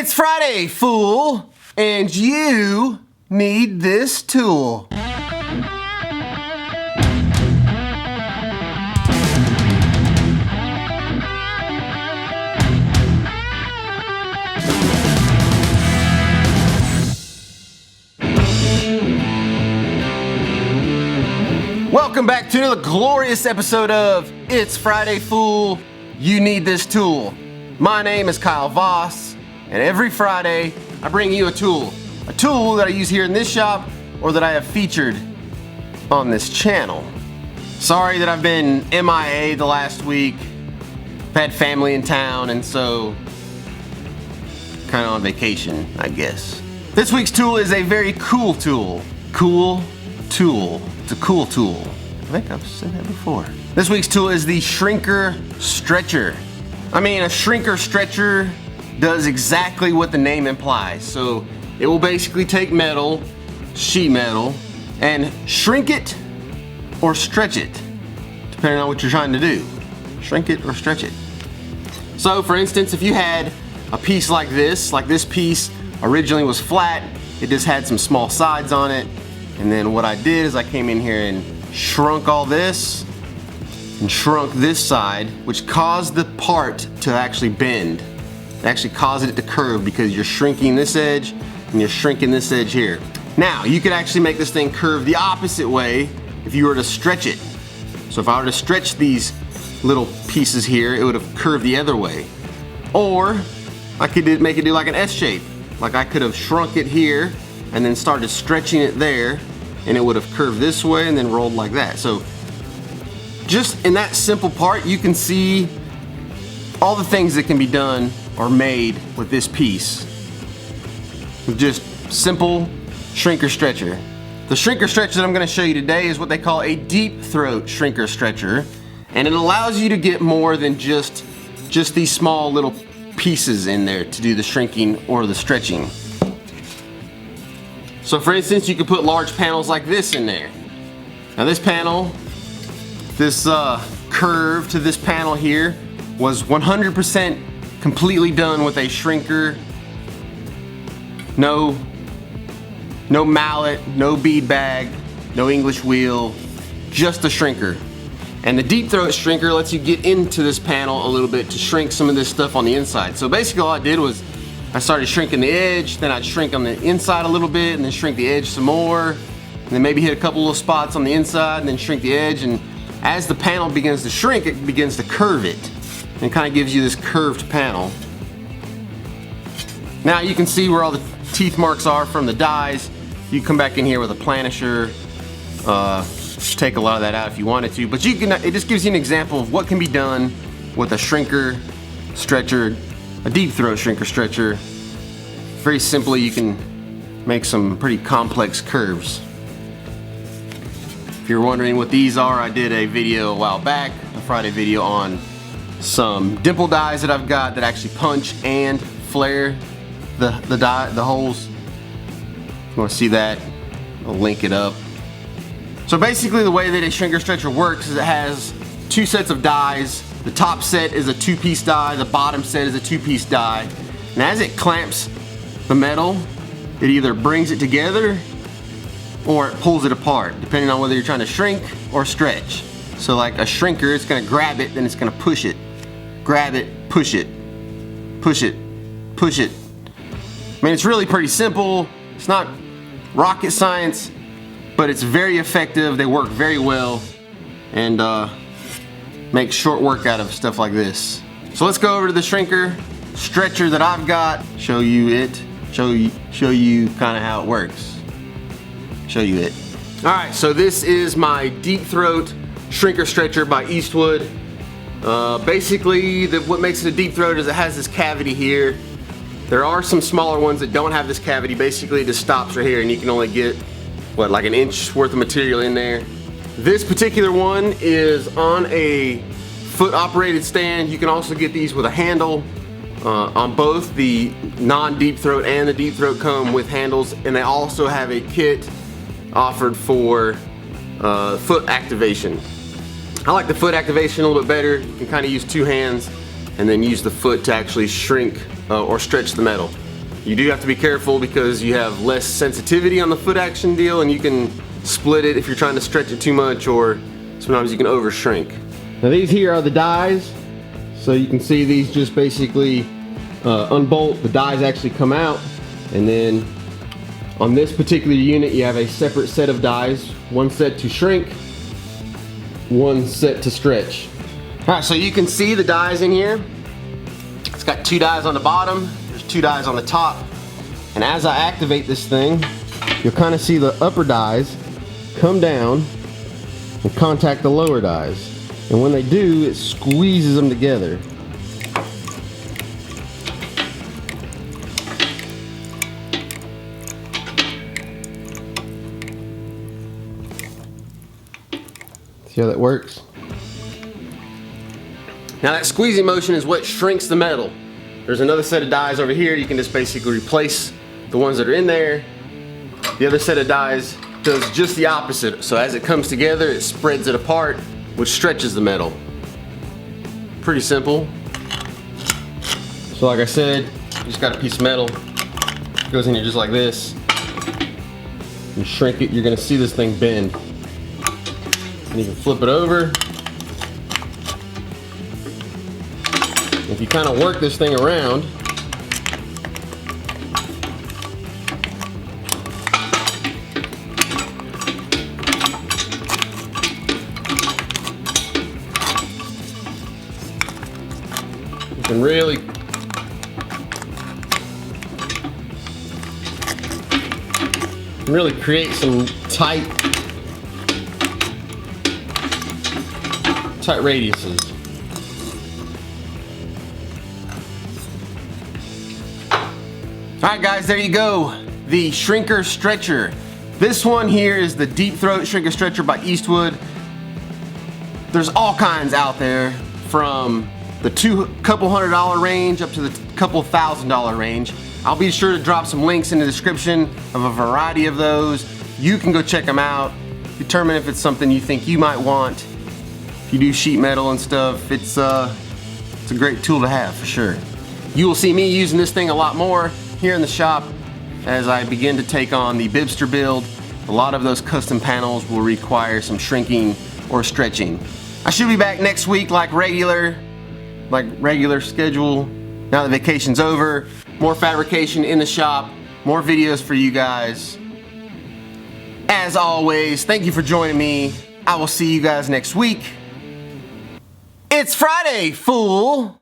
It's Friday, fool, and you need this tool. Welcome back to another glorious episode of It's Friday, fool, you need this tool. My name is Kyle Voss, and every Friday I bring you a tool that I use here in this shop or that I have featured on this channel. Sorry that I've been MIA the last week. I've had family in town, and so kind of on vacation, I guess. This week's tool is a very cool tool. Cool tool. It's a cool tool. I think I've said that before. This week's tool is the shrinker stretcher. I mean, a shrinker stretcher does exactly what the name implies. So it will basically take metal, sheet metal, and shrink it or stretch it, depending on what you're trying to do. Shrink it or stretch it. So for instance, if you had a piece like this piece originally was flat, it just had some small sides on it. And then what I did is I came in here and shrunk all this and shrunk this side, which caused the part to actually bend. It actually caused it to curve because you're shrinking this edge and you're shrinking this edge here. Now, you could actually make this thing curve the opposite way if you were to stretch it. So if I were to stretch these little pieces here, it would have curved the other way. Or I could make it do like an S shape. Like I could have shrunk it here and then started stretching it there, and it would have curved this way and then rolled like that. So just in that simple part, you can see all the things that can be done or made with this piece with just simple shrinker stretcher. The shrinker stretcher that I'm going to show you today is what they call a deep throat shrinker stretcher, and it allows you to get more than just these small little pieces in there to do the shrinking or the stretching. So for instance, you could put large panels like this in there. Now this panel, this curve to this panel here was 100% completely done with a shrinker. No mallet, no bead bag, no English wheel, just a shrinker. And the deep throat shrinker lets you get into this panel a little bit to shrink some of this stuff on the inside. So basically all I did was I started shrinking the edge, then I'd shrink on the inside a little bit, and then shrink the edge some more, and then maybe hit a couple little spots on the inside, and then shrink the edge. And as the panel begins to shrink, it begins to curve it, and it kind of gives you this curved panel. Now you can see where all the teeth marks are from the dies. You can come back in here with a planisher, take a lot of that out if you wanted to, but it just gives you an example of what can be done with a shrinker stretcher, a deep throat shrinker stretcher. Very simply, you can make some pretty complex curves. If you're wondering what these are, I did a video a while back, a Friday video on some dimple dies that I've got that actually punch and flare the holes. If you want to see that, I'll link it up. So basically the way that a shrinker stretcher works is it has two sets of dies. The top set is a two-piece die, the bottom set is a two-piece die. And as it clamps the metal, it either brings it together or it pulls it apart, depending on whether you're trying to shrink or stretch. So like a shrinker, it's gonna grab it, then it's gonna push it. Grab it, push it, push it, push it. I mean, it's really pretty simple. It's not rocket science, but it's very effective. They work very well, and make short work out of stuff like this. So let's go over to the shrinker stretcher that I've got, show you kind of how it works. Show you it. All right, so this is my deep throat shrinker stretcher by Eastwood. Basically, what makes it a deep throat is it has this cavity here. There are some smaller ones that don't have this cavity. Basically, it just stops right here, and you can only get, what, like an inch worth of material in there. This particular one is on a foot operated stand. You can also get these with a handle. On both the non-deep throat and the deep throat come with handles, and they also have a kit offered for foot activation. I like the foot activation a little bit better. You can kind of use two hands and then use the foot to actually shrink or stretch the metal. You do have to be careful because you have less sensitivity on the foot action deal, and you can split it if you're trying to stretch it too much, or sometimes you can over shrink. Now these here are the dies. So you can see these just basically unbolt, the dies actually come out, and then on this particular unit you have a separate set of dies, one set to shrink, one set to stretch. Alright, so you can see the dies in here. It's got 2 dies on the bottom, there's 2 dies on the top, and as I activate this thing, you'll kind of see the upper dies come down and contact the lower dies. And when they do, it squeezes them together. See how that works? Now that squeezing motion is what shrinks the metal. There's another set of dies over here. You can just basically replace the ones that are in there. The other set of dies does just the opposite. So as it comes together, it spreads it apart, which stretches the metal. Pretty simple. So like I said, you just got a piece of metal. It goes in here just like this. You shrink it, you're gonna see this thing bend. And you can flip it over. If you kind of work this thing around, you can really create some tight radiuses. Alright guys, there you go. The Shrinker Stretcher. This one here is the Deep Throat Shrinker Stretcher by Eastwood. There's all kinds out there, from the couple $100 range up to the couple $1,000 range. I'll be sure to drop some links in the description of a variety of those. You can go check them out, determine if it's something you think you might want. If you do sheet metal and stuff, it's a great tool to have for sure. You will see me using this thing a lot more here in the shop as I begin to take on the Bibster build. A lot of those custom panels will require some shrinking or stretching. I should be back next week like regular schedule. Now that vacation's over, more fabrication in the shop, more videos for you guys. As always, thank you for joining me. I will see you guys next week. It's Friday, fool!